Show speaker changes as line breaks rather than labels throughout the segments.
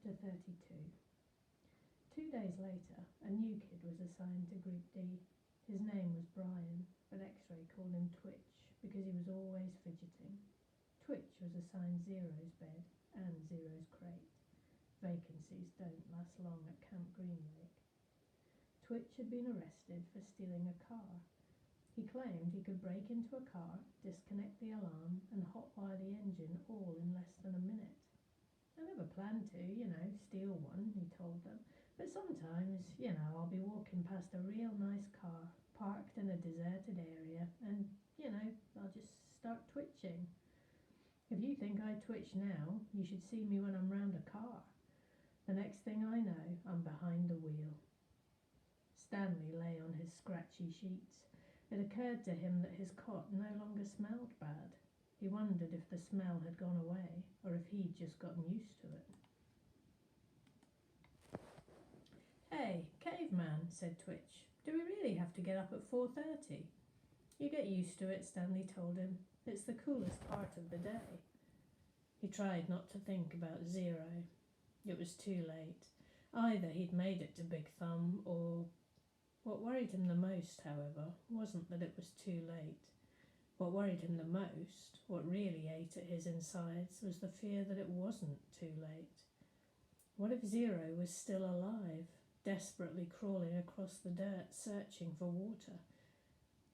Chapter 32. 2 days later, a new kid was assigned to Group D. His name was Brian, but X-Ray called him Twitch because he was always fidgeting. Twitch was assigned Zero's bed and Zero's crate. Vacancies don't last long at Camp Green Lake. Twitch had been arrested for stealing a car. He claimed he could break into a car, disconnect the alarm, and hotwire the engine all in less than a minute. I never planned to, steal one, he told them. But sometimes, I'll be walking past a real nice car, parked in a deserted area, and, I'll just start twitching. If you think I twitch now, you should see me when I'm round a car. The next thing I know, I'm behind the wheel. Stanley lay on his scratchy sheets. It occurred to him that his cot no longer smelled bad. He wondered if the smell had gone away, or if he'd just gotten used to it. "Hey, caveman," said Twitch, "do we really have to get up at 4:30? "You get used to it," Stanley told him. "It's the coolest part of the day." He tried not to think about Zero. It was too late. Either he'd made it to Big Thumb, or... What worried him the most, however, wasn't that it was too late. What worried him the most, what really ate at his insides, was the fear that it wasn't too late. What if Zero was still alive, desperately crawling across the dirt, searching for water?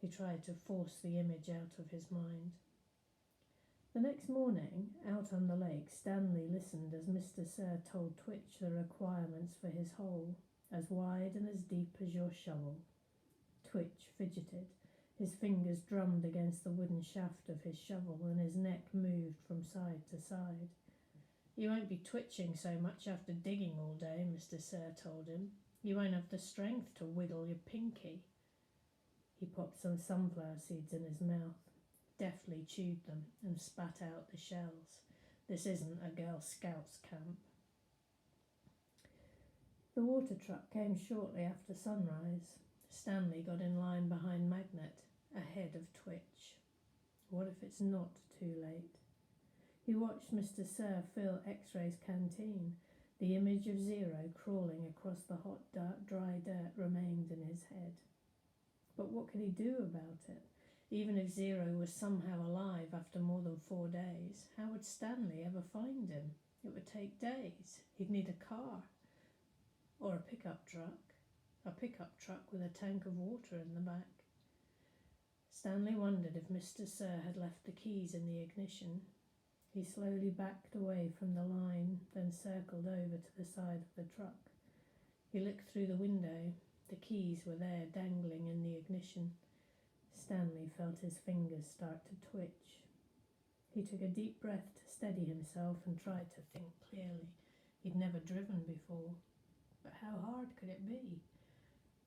He tried to force the image out of his mind. The next morning, out on the lake, Stanley listened as Mr. Sir told Twitch the requirements for his hole, as wide and as deep as your shovel. Twitch fidgeted. His fingers drummed against the wooden shaft of his shovel, and his neck moved from side to side. "You won't be twitching so much after digging all day," Mr. Sir told him. "You won't have the strength to wiggle your pinky." He popped some sunflower seeds in his mouth, deftly chewed them, and spat out the shells. This isn't a Girl Scouts camp. The water truck came shortly after sunrise. Stanley got in line behind Magnet, ahead of Twitch. What if it's not too late? He watched Mr. Sir fill X-Ray's canteen. The image of Zero crawling across the hot, dry dirt remained in his head. But what could he do about it? Even if Zero was somehow alive after more than 4 days, how would Stanley ever find him? It would take days. He'd need a car. Or a pickup truck. A pickup truck with a tank of water in the back. Stanley wondered if Mr. Sir had left the keys in the ignition. He slowly backed away from the line, then circled over to the side of the truck. He looked through the window. The keys were there, dangling in the ignition. Stanley felt his fingers start to twitch. He took a deep breath to steady himself and tried to think clearly. He'd never driven before. But how hard could it be?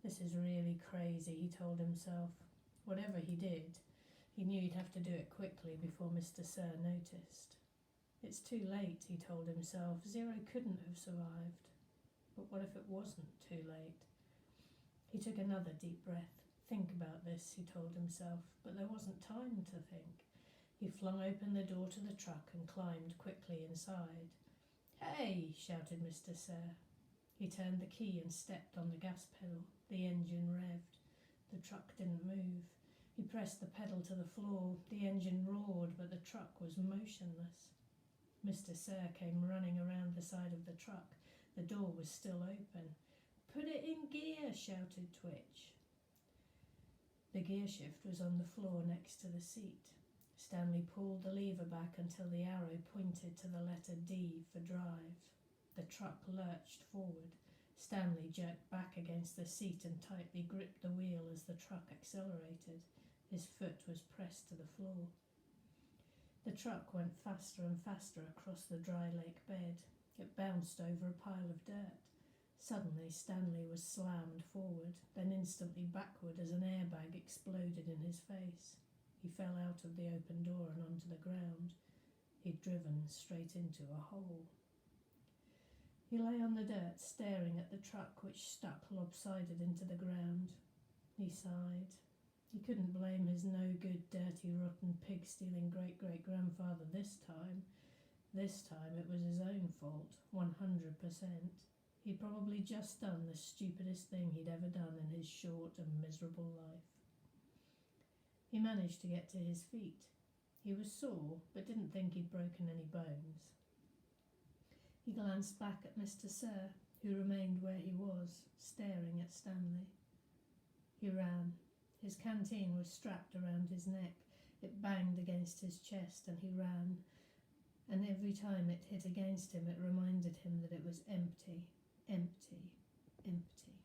"This is really crazy," he told himself. Whatever he did, he knew he'd have to do it quickly before Mr. Sir noticed. "It's too late," he told himself. "Zero couldn't have survived." But what if it wasn't too late? He took another deep breath. "Think about this," he told himself, but there wasn't time to think. He flung open the door to the truck and climbed quickly inside. "Hey!" shouted Mr. Sir. He turned the key and stepped on the gas pedal. The engine revved. The truck didn't move. He pressed the pedal to the floor. The engine roared, but the truck was motionless. Mr. Sir came running around the side of the truck. The door was still open. "Put it in gear," shouted Twitch. The gear shift was on the floor next to the seat. Stanley pulled the lever back until the arrow pointed to the letter D for drive. The truck lurched forward. Stanley jerked back against the seat and tightly gripped the wheel as the truck accelerated. His foot was pressed to the floor. The truck went faster and faster across the dry lake bed. It bounced over a pile of dirt. Suddenly, Stanley was slammed forward, then instantly backward as an airbag exploded in his face. He fell out of the open door and onto the ground. He'd driven straight into a hole. He lay on the dirt, staring at the truck, which stuck lopsided into the ground. He sighed. He couldn't blame his no-good, dirty, rotten, pig-stealing great-great-grandfather this time. This time it was his own fault, 100%. He'd probably just done the stupidest thing he'd ever done in his short and miserable life. He managed to get to his feet. He was sore, but didn't think he'd broken any bones. He glanced back at Mr. Sir, who remained where he was, staring at Stanley. He ran. His canteen was strapped around his neck. It banged against his chest, and he ran. And every time it hit against him, it reminded him that it was empty, empty, empty.